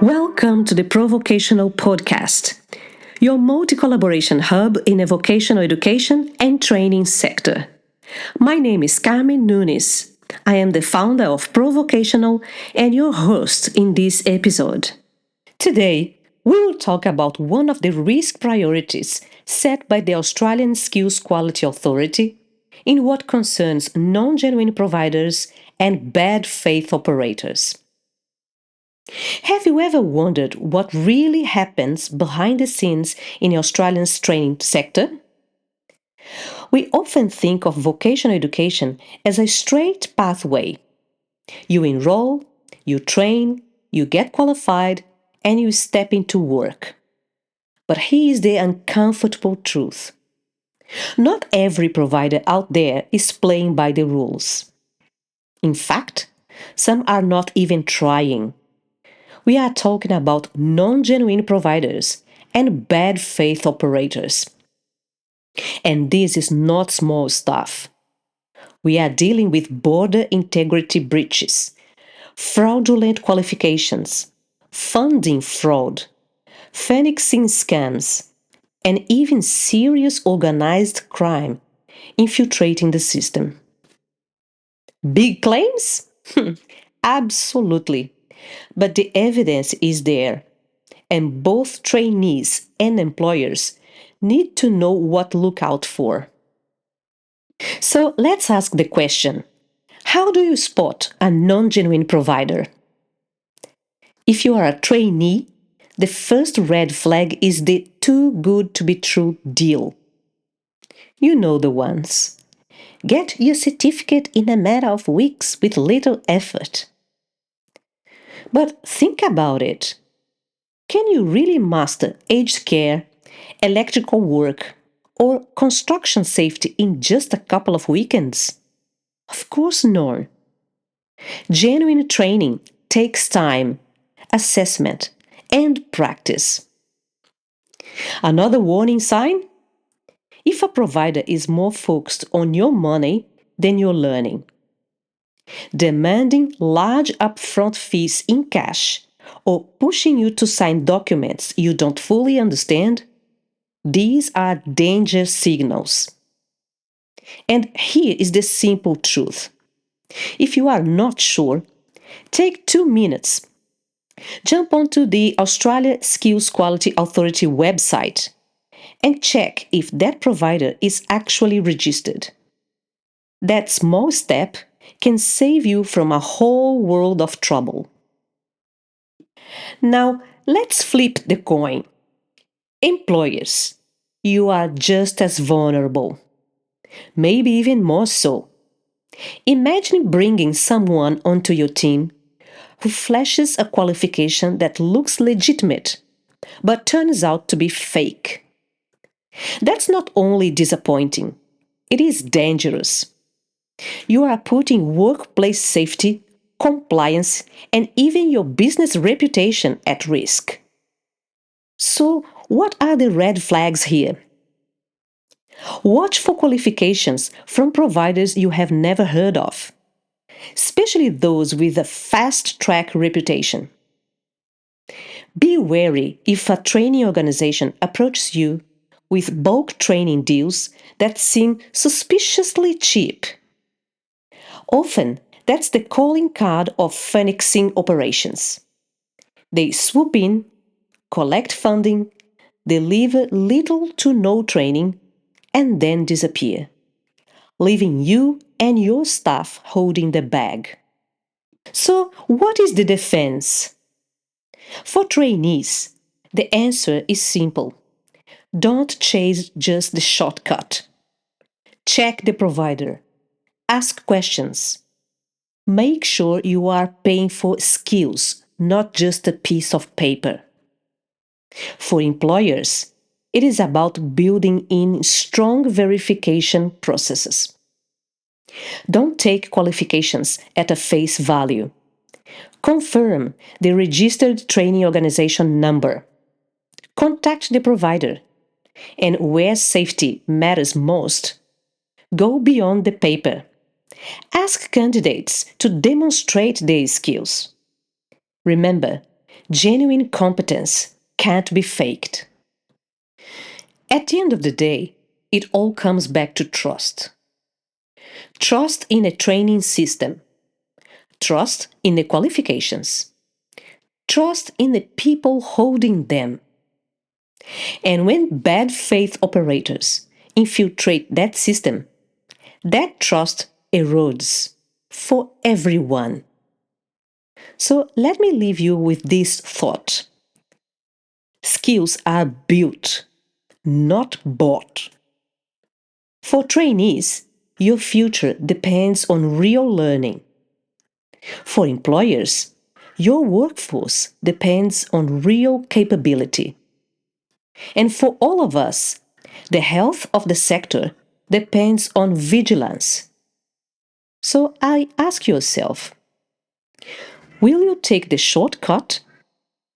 Welcome to the Pro-Vocational podcast, your multi-collaboration hub in the vocational education and training sector. My name is Carmen Nunes. I am the founder of Pro-Vocational and your host in this episode. Today, we will talk about one of the risk priorities set by the Australian Skills Quality Authority in what concerns non-genuine providers and bad faith operators. Have you ever wondered what really happens behind the scenes in the Australian training sector? We often think of vocational education as a straight pathway. You enroll, you train, you get qualified, and you step into work. But here's the uncomfortable truth. Not every provider out there is playing by the rules. In fact, some are not even trying. We are talking about non-genuine providers and bad faith operators. And this is not small stuff. We are dealing with border integrity breaches, fraudulent qualifications, funding fraud, phoenixing scams, and even serious organized crime infiltrating the system. Big claims? Absolutely. But the evidence is there, and both trainees and employers need to know what to look out for. So let's ask the question, how do you spot a non-genuine provider? If you are a trainee, the first red flag is the too good to be true deal. You know the ones. Get your certificate in a matter of weeks with little effort. But think about it. Can you really master aged care, electrical work, or construction safety in just a couple of weekends? Of course not. Genuine training takes time, assessment, and practice. Another warning sign? If a provider is more focused on your money than your learning, demanding large upfront fees in cash, or pushing you to sign documents you don't fully understand, these are danger signals. And here is the simple truth. If you are not sure, take 2 minutes. Jump onto the Australia Skills Quality Authority website and check if that provider is actually registered. That small step can save you from a whole world of trouble. Now, let's flip the coin. Employers, you are just as vulnerable. Maybe even more so. Imagine bringing someone onto your team who flashes a qualification that looks legitimate, but turns out to be fake. That's not only disappointing, it is dangerous. You are putting workplace safety, compliance, and even your business reputation at risk. So, what are the red flags here? Watch for qualifications from providers you have never heard of, especially those with a fast-track reputation. Be wary if a training organization approaches you with bulk training deals that seem suspiciously cheap. Often, that's the calling card of phoenixing operations. They swoop in, collect funding, deliver little to no training, and then disappear, leaving you and your staff holding the bag. So, what is the defense? For trainees, the answer is simple. Don't chase just the shortcut. Check the provider. Ask questions. Make sure you are paying for skills, not just a piece of paper. For employers, it is about building in strong verification processes. Don't take qualifications at a face value. Confirm the registered training organization number. Contact the provider. And where safety matters most, go beyond the paper. Ask candidates to demonstrate their skills. Remember, Genuine competence can't be faked. At the end of the day, it all comes back to trust. Trust in a training system. Trust in the qualifications. Trust in the people holding them. And when bad faith operators infiltrate that system, that trust erodes for everyone. So let me leave you with this thought. Skills are built, not bought. For trainees, your future depends on real learning. For employers, your workforce depends on real capability. And for all of us, the health of the sector depends on vigilance. So I ask yourself, will you take the shortcut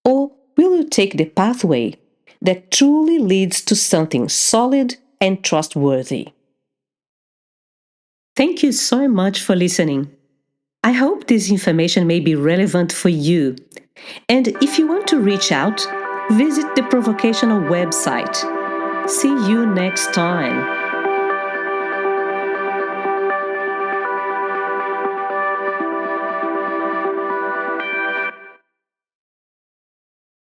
or will you take the pathway that truly leads to something solid and trustworthy? Thank you so much for listening. I hope this information may be relevant for you. And if you want to reach out, visit the Pro-Vocational website. See you next time.